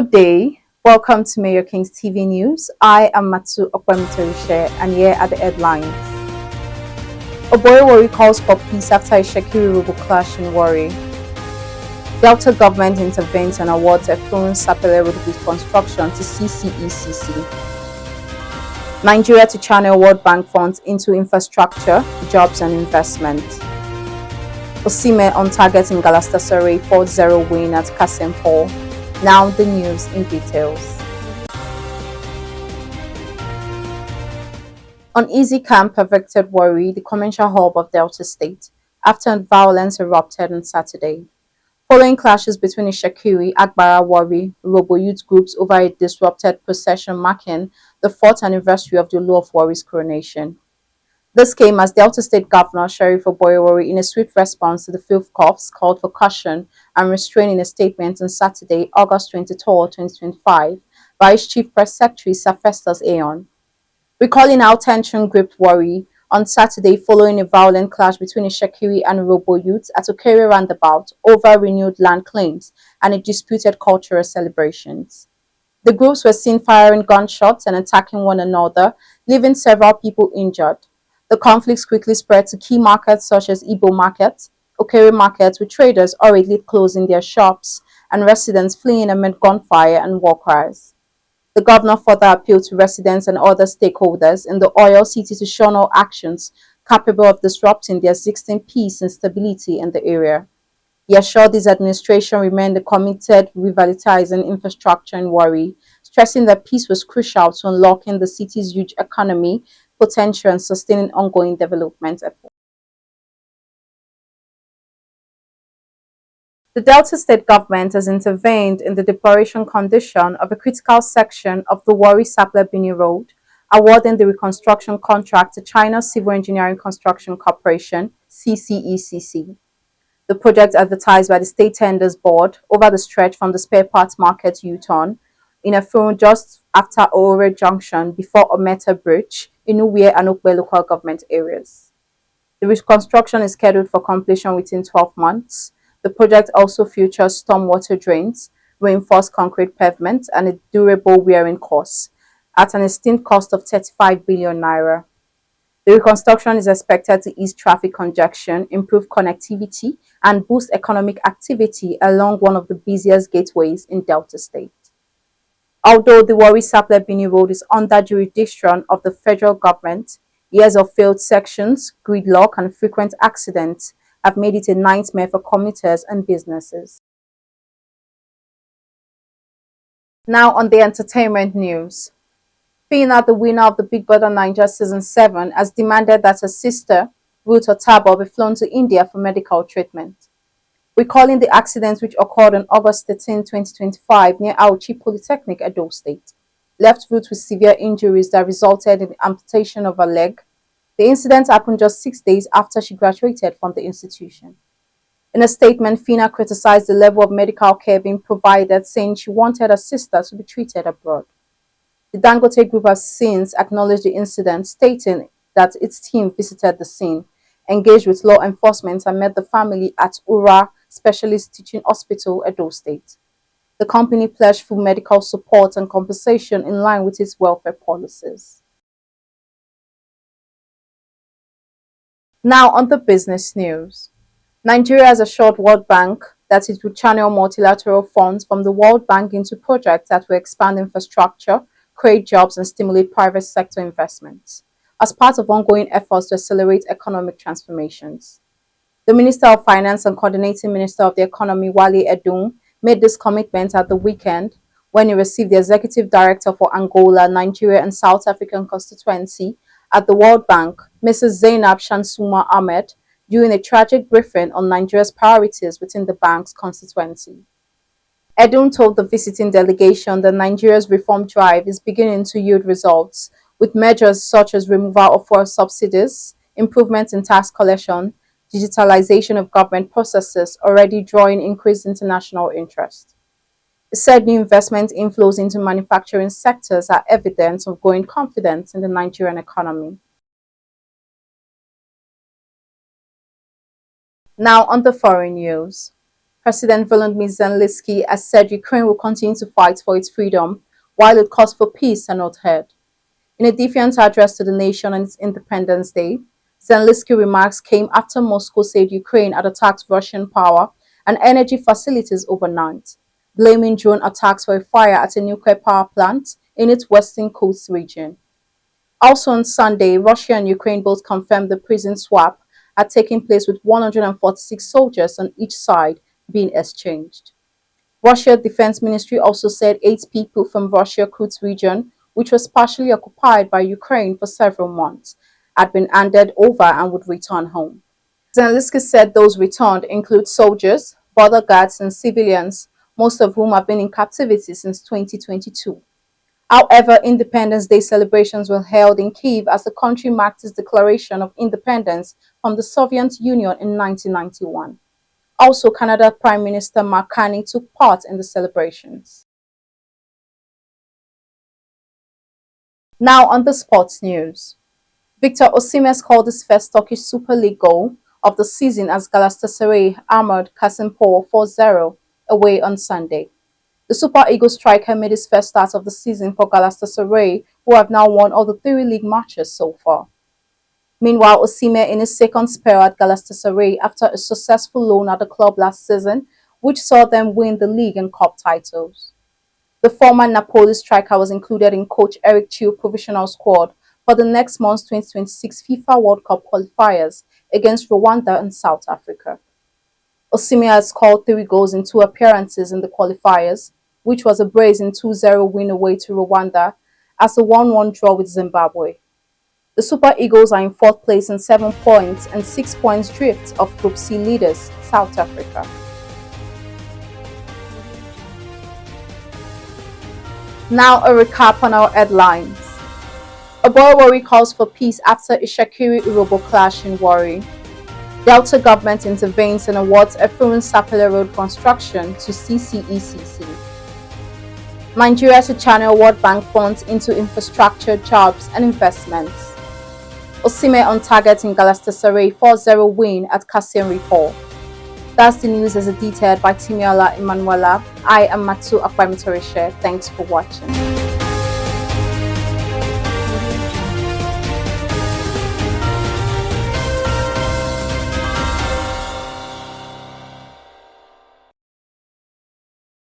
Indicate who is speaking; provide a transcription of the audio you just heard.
Speaker 1: Good day. Welcome to Mayor King's TV News. I am Matsu Okwemitorishe, and here are the headlines. Oborevwori calls for peace after Itsekiri and Urhobo clash in Warri. Delta government intervenes and awards a foreign sapele road reconstruction to CCECC. Nigeria to channel World Bank funds into infrastructure, jobs and investment. Osimhen on target in Galatasaray 4-0 win at Kasempor. Now the news in details. Uneasy camp pervaded Warri, the commercial hub of Delta State, after violence erupted on Saturday. Following clashes between Itsekiri, Agbarha-Warri, Urhobo youth groups over a disrupted procession marking the 4th anniversary of the Olu of Warri's coronation. This came as Delta State Governor Sheriff Oborevwori, in a swift response to the fisticuffs, called for caution and restraint in a statement on Saturday, August 23, 2025, by his Chief Press Secretary, Sir Festus Ahon. Recalling how tension gripped Warri on Saturday following a violent clash between Itsekiri and Urhobo youths at Okere Roundabout over renewed land claims and disputed cultural celebrations. The groups were seen firing gunshots and attacking one another, leaving several people injured. The conflicts quickly spread to key markets such as Igbo Market, Okere Market, with traders already closing their shops and residents fleeing amid gunfire and war cries. The governor further appealed to residents and other stakeholders in the oil city to shun all actions capable of disrupting the existing peace and stability in the area. He assured his administration remained committed to revitalizing infrastructure in Warri, stressing that peace was crucial to unlocking the city's huge economy potential and sustaining ongoing development efforts. The Delta State government has intervened in the deploration condition of a critical section of the Warri Sapele Road, awarding the reconstruction contract to China's Civil Engineering Construction Corporation, CCECC. The project, advertised by the State Tenders Board over the stretch from the Spare Parts Market U-turn in a field just after Oborevwori Junction before Ometa Bridge in Uwe and Okwe local government areas. The reconstruction is scheduled for completion within 12 months. The project also features stormwater drains, reinforced concrete pavement, and a durable wearing course at an estimated cost of 35 billion naira. The reconstruction is expected to ease traffic congestion, improve connectivity, and boost economic activity along one of the busiest gateways in Delta State. Although the Warri Sapele Road is under jurisdiction of the federal government, years of failed sections, gridlock, and frequent accidents have made it a nightmare for commuters and businesses. Now on the entertainment news. Fina, the winner of the Big Brother Naija Season 7, has demanded that her sister, Ruth Otabo, be flown to India for medical treatment. Recalling the accident which occurred on August 13, 2025 near Auchi Polytechnic, Edo State, left Ruth with severe injuries that resulted in the amputation of her leg. The incident happened just 6 days after she graduated from the institution. In a statement, Fina criticized the level of medical care being provided, saying she wanted her sister to be treated abroad. The Dangote Group has since acknowledged the incident, stating that its team visited the scene, engaged with law enforcement, and met the family at Ura Specialist Teaching Hospital, Edo State. The company pledged full medical support and compensation in line with its welfare policies. Now on the business news. Nigeria has assured World Bank that it will channel multilateral funds from the World Bank into projects that will expand infrastructure, create jobs, and stimulate private sector investments as part of ongoing efforts to accelerate economic transformations. The Minister of Finance and Coordinating Minister of the Economy, Wale Edun, made this commitment at the weekend when he received the Executive Director for Angola, Nigeria, and South African constituency at the World Bank, Mrs. Zainab Shansuma Ahmed, during a tragic briefing on Nigeria's priorities within the bank's constituency. Edun told the visiting delegation that Nigeria's reform drive is beginning to yield results, with measures such as removal of fuel subsidies, improvements in tax collection, digitalization of government processes already drawing increased international interest. He said new investment inflows into manufacturing sectors are evidence of growing confidence in the Nigerian economy. Now on the foreign news. President Volodymyr Zelensky has said Ukraine will continue to fight for its freedom, while it calls for peace are not heard. In a defiant address to the nation on its Independence Day, Zelensky's remarks came after Moscow said Ukraine had attacked Russian power and energy facilities overnight, blaming drone attacks for a fire at a nuclear power plant in its western coast region. Also on Sunday, Russia and Ukraine both confirmed the prison swap had taken place with 146 soldiers on each side being exchanged. Russia Defense Ministry also said 8 people from Russia-Kursk region, which was partially occupied by Ukraine for several months, had been handed over and would return home. Zelensky said those returned include soldiers, border guards, and civilians, most of whom have been in captivity since 2022. However, Independence Day celebrations were held in Kyiv as the country marked its declaration of independence from the Soviet Union in 1991. Also, Canada Prime Minister Mark Carney took part in the celebrations. Now on the sports news. Victor Osimhen scored his first Turkish Super League goal of the season as Galatasaray hammered Kayserispor 4-0 away on Sunday. The Super Eagles striker made his first start of the season for Galatasaray, who have now won all the 3 league matches so far. Meanwhile, Osimhen in his second spell at Galatasaray after a successful loan at the club last season, which saw them win the league and cup titles. The former Napoli striker was included in coach Eric Chil's provisional squad for the next month's 2026 FIFA World Cup qualifiers against Rwanda and South Africa. Osimhen has scored 3 goals in 2 appearances in the qualifiers, which was a brazen 2-0 win away to Rwanda as a 1-1 draw with Zimbabwe. The Super Eagles are in 4th place on 7 points and 6 points drift of Group C leaders, South Africa. Now a recap on our headlines. Oborevwori calls for peace after Itsekiri and Urhobo clash in Warri. Delta government intervenes and awards affluent Sapele Road construction to CCECC. Nigeria to channel World Bank funds into infrastructure, jobs and investments. Osimhen on target in Galatasaray 4-0 win at Kayserispor. That's the news as detailed by Timiola Emanuela. I am Matu Akpamitorishe. Thanks for watching.